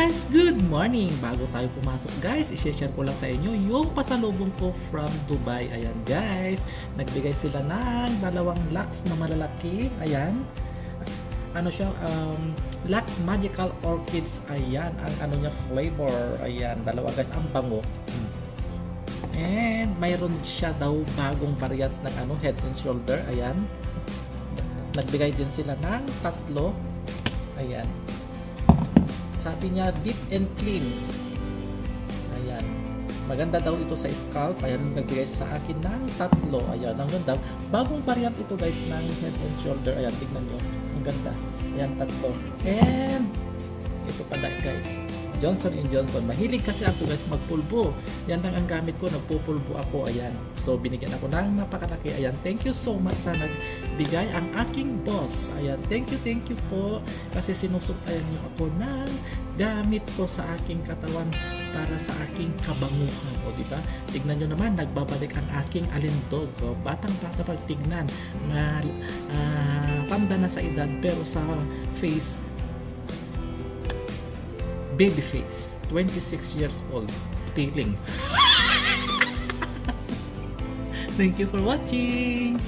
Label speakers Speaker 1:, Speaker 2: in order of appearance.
Speaker 1: guys, good morning! Bago tayo pumasok guys, i-share ko lang sa inyo yung pasalubong ko from Dubai. Ayan guys, nagbigay sila ng dalawang Lux na malalaki. Ayan, ano siya, Lux Magical Orchids. Ayan, ang ano niya flavor. Ayan, dalawa guys, ang bango. And mayroon siya daw bagong variant ng ano, Head and Shoulder. Ayan, nagbigay din sila ng tatlo. Ayan, sabi niya deep and clean. Ayan, maganda daw ito sa scalp. Ayan, nagbigay sa akin ng tatlo. Ayan, ang ganda. Bagong variant ito guys ng Head and Shoulder. Ayan, tignan nyo, ang ganda. Ayan, tatlo. And ito pala guys, Johnson & Johnson. Mahilig kasi ako guys magpulbo. Yan lang ang gamit ko, nagpupulbo ako. Ayan, so binigyan ako ng napakalaki. Ayan, thank you so much sa nagbigay ang aking boss. Ayan, thank you po kasi sinusuplayan niyo ako ng gamit ko sa aking katawan para sa aking kabanguhan. O diba, tignan nyo naman, nagbabalik ang aking alindog. O, batang-bata pag tignan, tanda na sa edad pero sa face, baby face, 26 years old, feeling. Thank you for watching.